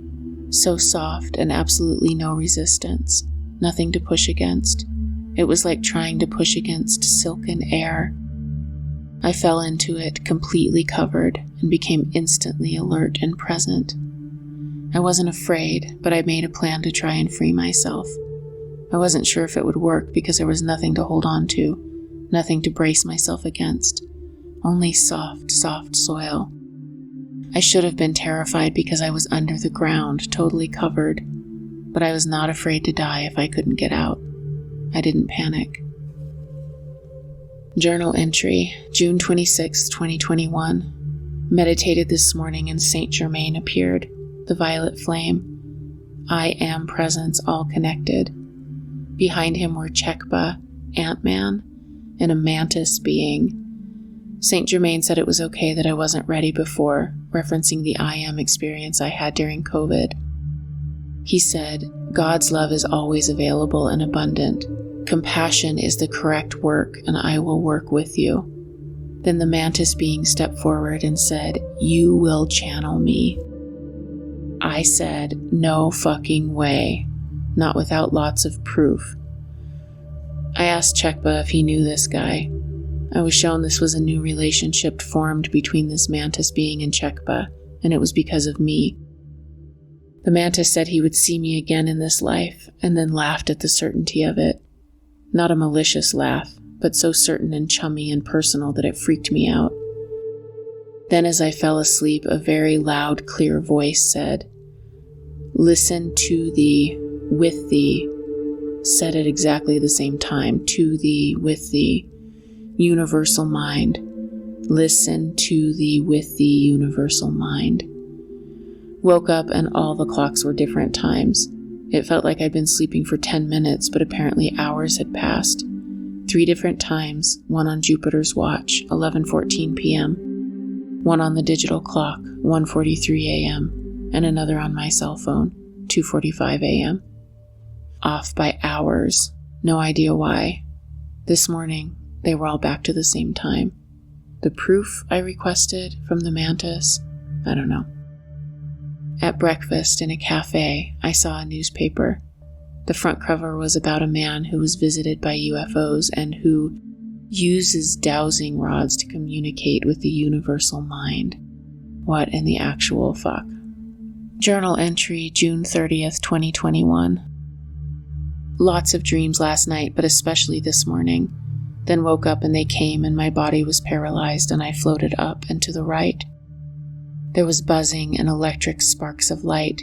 so soft and absolutely no resistance, nothing to push against. It was like trying to push against silken air. I fell into it, completely covered, and became instantly alert and present. I wasn't afraid, but I made a plan to try and free myself. I wasn't sure if it would work because there was nothing to hold on to, nothing to brace myself against, only soft, soft soil. I should have been terrified because I was under the ground, totally covered, but I was not afraid to die if I couldn't get out. I didn't panic. Journal entry, June 26, 2021. Meditated this morning and Saint Germain appeared, the violet flame. I am presence, all connected. Behind him were Chekba, Ant-Man, and a mantis being. Saint Germain said it was okay that I wasn't ready before, referencing the I am experience I had during COVID. He said, God's love is always available and abundant. Compassion is the correct work, and I will work with you. Then the mantis being stepped forward and said, you will channel me. I said, no fucking way. Not without lots of proof. I asked Chekba if he knew this guy. I was shown this was a new relationship formed between this mantis being and Chekpa, and it was because of me. The mantis said he would see me again in this life, and then laughed at the certainty of it. Not a malicious laugh, but so certain and chummy and personal that it freaked me out. Then as I fell asleep, a very loud, clear voice said, "Listen to thee, with thee," said at exactly the same time, "to thee, with thee, universal mind. Listen to thee, with thee, universal mind." Woke up and all the clocks were different times. It felt like I'd been sleeping for 10 minutes, but apparently hours had passed. 3 different times, one on Jupiter's watch, 11:14 p.m., one on the digital clock, 1:43 a.m., and another on my cell phone, 2:45 a.m. Off by hours. No idea why. This morning, they were all back to the same time. The proof I requested from the mantis? I don't know. At breakfast in a cafe, I saw a newspaper. The front cover was about a man who was visited by UFOs and who uses dowsing rods to communicate with the universal mind. What in the actual fuck? Journal entry, June 30th, 2021. Lots of dreams last night, but especially this morning. Then woke up and they came and my body was paralyzed and I floated up and to the right. There was buzzing and electric sparks of light,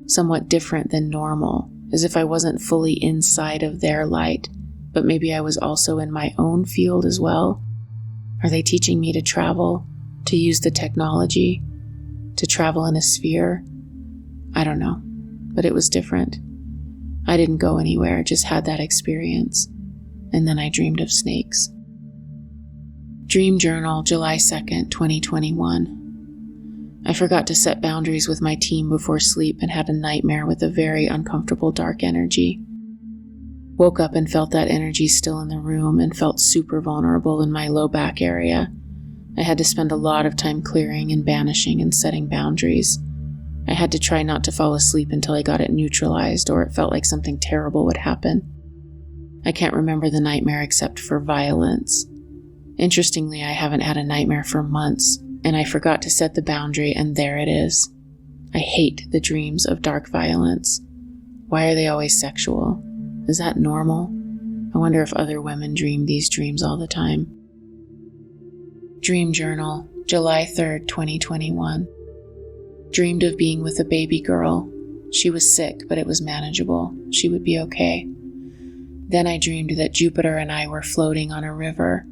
somewhat different than normal, as if I wasn't fully inside of their light, but maybe I was also in my own field as well. Are they teaching me to travel, to use the technology, to travel in a sphere? I don't know, but it was different. I didn't go anywhere, just had that experience. And then I dreamed of snakes. Dream Journal, July 2nd, 2021. I forgot to set boundaries with my team before sleep and had a nightmare with a very uncomfortable dark energy. Woke up and felt that energy still in the room and felt super vulnerable in my low back area. I had to spend a lot of time clearing and banishing and setting boundaries. I had to try not to fall asleep until I got it neutralized, or it felt like something terrible would happen. I can't remember the nightmare except for violence. Interestingly, I haven't had a nightmare for months, and I forgot to set the boundary, and there it is. I hate the dreams of dark violence. Why are they always sexual? Is that normal? I wonder if other women dream these dreams all the time. Dream Journal, July 3rd, 2021. Dreamed of being with a baby girl. She was sick, but it was manageable. She would be okay. Then I dreamed that Jupiter and I were floating on a river.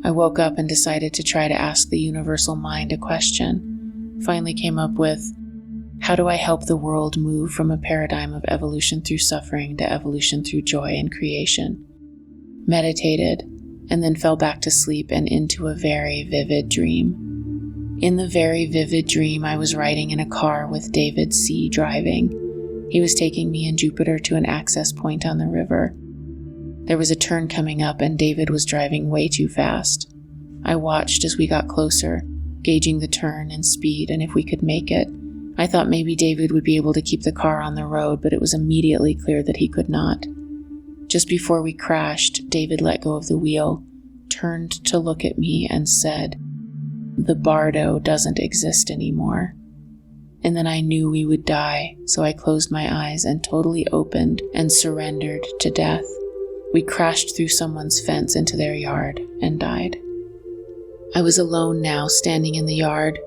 I woke up and decided to try to ask the universal mind a question. Finally came up with, how do I help the world move from a paradigm of evolution through suffering to evolution through joy and creation? Meditated, and then fell back to sleep and into a very vivid dream. In the very vivid dream, I was riding in a car with David C. driving. He was taking me and Jupiter to an access point on the river. There was a turn coming up and David was driving way too fast. I watched as we got closer, gauging the turn and speed and if we could make it. I thought maybe David would be able to keep the car on the road, but it was immediately clear that he could not. Just before we crashed, David let go of the wheel, turned to look at me and said, "The bardo doesn't exist anymore." And then I knew we would die, so I closed my eyes and totally opened and surrendered to death. We crashed through someone's fence into their yard and died. I was alone now, standing in the yard.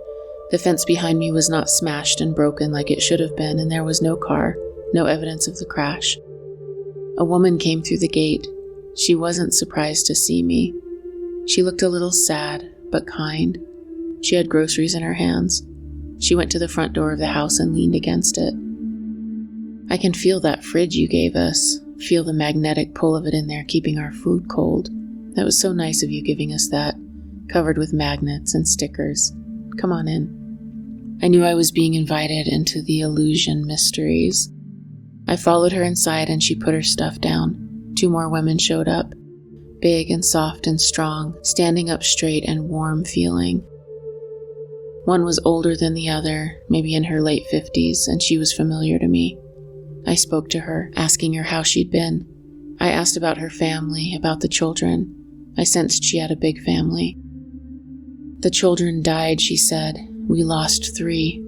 The fence behind me was not smashed and broken like it should have been, and there was no car, no evidence of the crash. A woman came through the gate. She wasn't surprised to see me. She looked a little sad, but kind. She had groceries in her hands. She went to the front door of the house and leaned against it. "I can feel that fridge you gave us. Feel the magnetic pull of it in there, keeping our food cold. That was so nice of you giving us that, covered with magnets and stickers. Come on in." I knew I was being invited into the illusion mysteries. I followed her inside and she put her stuff down. 2 more women showed up, big and soft and strong, standing up straight and warm feeling. One was older than the other, maybe in her late 50s, and she was familiar to me. I spoke to her, asking her how she'd been. I asked about her family, about the children. I sensed she had a big family. The children died, she said. We lost 3.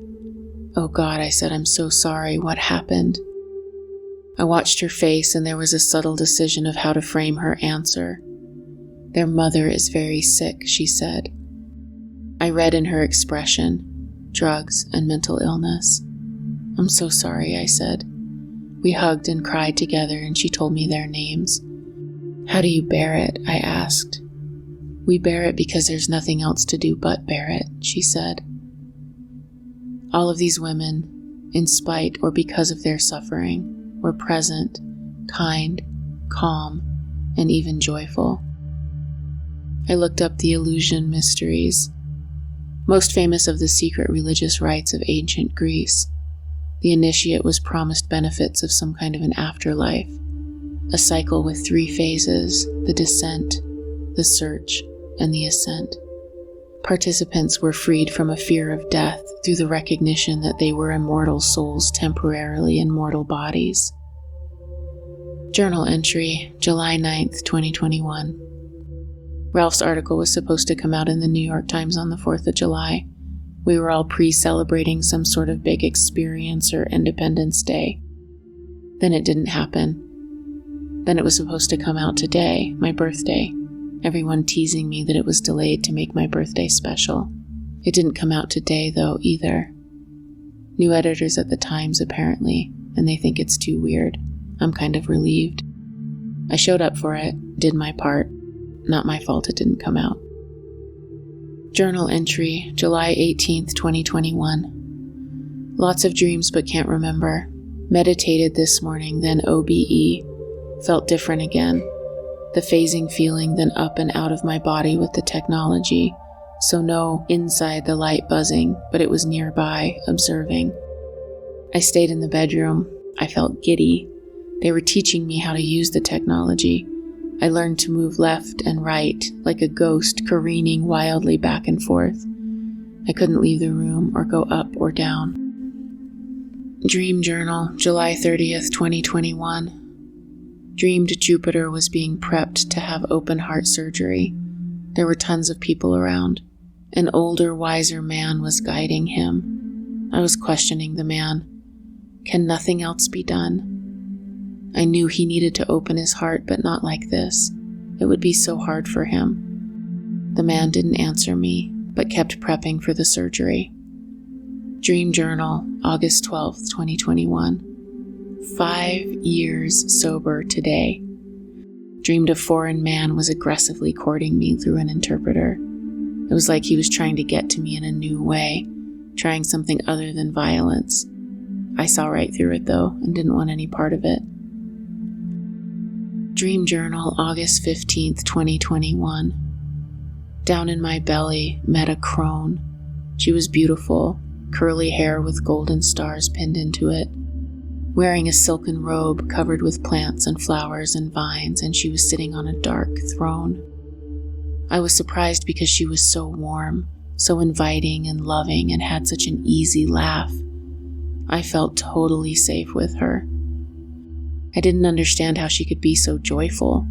Oh God, I said, I'm so sorry. What happened? I watched her face, and there was a subtle decision of how to frame her answer. Their mother is very sick, she said. I read in her expression, drugs and mental illness. I'm so sorry, I said. We hugged and cried together, and she told me their names. How do you bear it? I asked. We bear it because there's nothing else to do but bear it, she said. All of these women, in spite or because of their suffering, were present, kind, calm, and even joyful. I looked up the illusion mysteries, most famous of the secret religious rites of ancient Greece. The initiate was promised benefits of some kind of an afterlife, a cycle with 3 phases: the descent, the search, and the ascent. Participants were freed from a fear of death through the recognition that they were immortal souls temporarily in mortal bodies. Journal entry, July 9th, 2021. Ralph's article was supposed to come out in the New York Times on the 4th of July. We were all pre-celebrating some sort of big experience or Independence Day. Then it didn't happen. Then it was supposed to come out today, my birthday. Everyone teasing me that it was delayed to make my birthday special. It didn't come out today, though, either. New editors at the Times, apparently, and they think it's too weird. I'm kind of relieved. I showed up for it, did my part. Not my fault it didn't come out. Journal entry, July 18th, 2021. Lots of dreams but can't remember. Meditated this morning, then OBE. Felt different again. The phasing feeling, then up and out of my body with the technology. So no inside the light buzzing, but it was nearby, observing. I stayed in the bedroom. I felt giddy. They were teaching me how to use the technology. I learned to move left and right, like a ghost careening wildly back and forth. I couldn't leave the room or go up or down. Dream journal, July 30th, 2021. Dreamed Jupiter was being prepped to have open heart surgery. There were tons of people around. An older, wiser man was guiding him. I was questioning the man. Can nothing else be done? I knew he needed to open his heart, but not like this. It would be so hard for him. The man didn't answer me, but kept prepping for the surgery. Dream journal, August 12th, 2021. 5 years sober today. Dreamed a foreign man was aggressively courting me through an interpreter. It was like he was trying to get to me in a new way, trying something other than violence. I saw right through it though, and didn't want any part of it. Dream journal, August 15th, 2021. Down in my belly, met a crone. She was beautiful, curly hair with golden stars pinned into it, wearing a silken robe covered with plants and flowers and vines, and she was sitting on a dark throne. I was surprised because she was so warm, so inviting and loving, and had such an easy laugh. I felt totally safe with her. I didn't understand how she could be so joyful.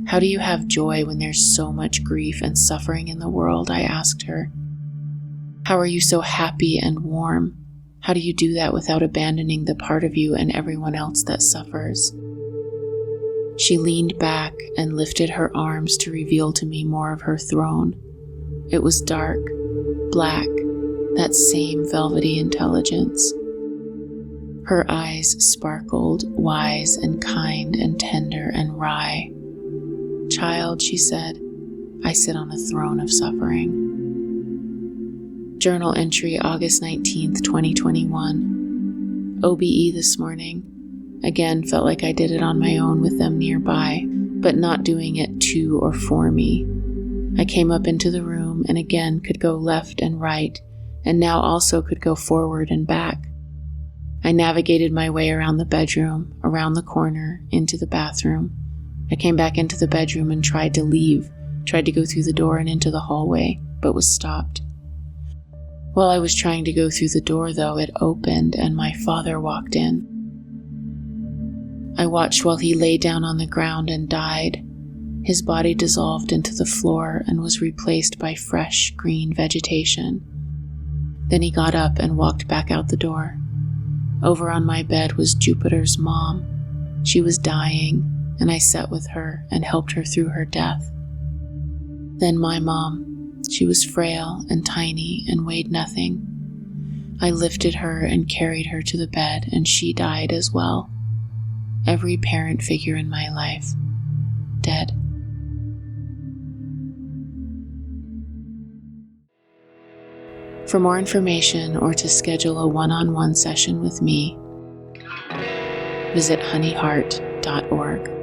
How do you have joy when there's so much grief and suffering in the world? I asked her. How are you so happy and warm? How do you do that without abandoning the part of you and everyone else that suffers? She leaned back and lifted her arms to reveal to me more of her throne. It was dark, black, that same velvety intelligence. Her eyes sparkled, wise and kind and tender and wry. Child, she said, I sit on a throne of suffering. Journal entry, August 19th, 2021. OBE this morning. Again, felt like I did it on my own with them nearby, but not doing it to or for me. I came up into the room and again could go left and right, and now also could go forward and back. I navigated my way around the bedroom, around the corner, into the bathroom. I came back into the bedroom and tried to leave, tried to go through the door and into the hallway, but was stopped. While I was trying to go through the door, though, it opened and my father walked in. I watched while he lay down on the ground and died. His body dissolved into the floor and was replaced by fresh green vegetation. Then he got up and walked back out the door. Over on my bed was Jupiter's mom. She was dying, and I sat with her and helped her through her death. Then my mom. She was frail and tiny and weighed nothing. I lifted her and carried her to the bed, and she died as well. Every parent figure in my life, dead. For more information or to schedule a one-on-one session with me, visit honeyheart.org.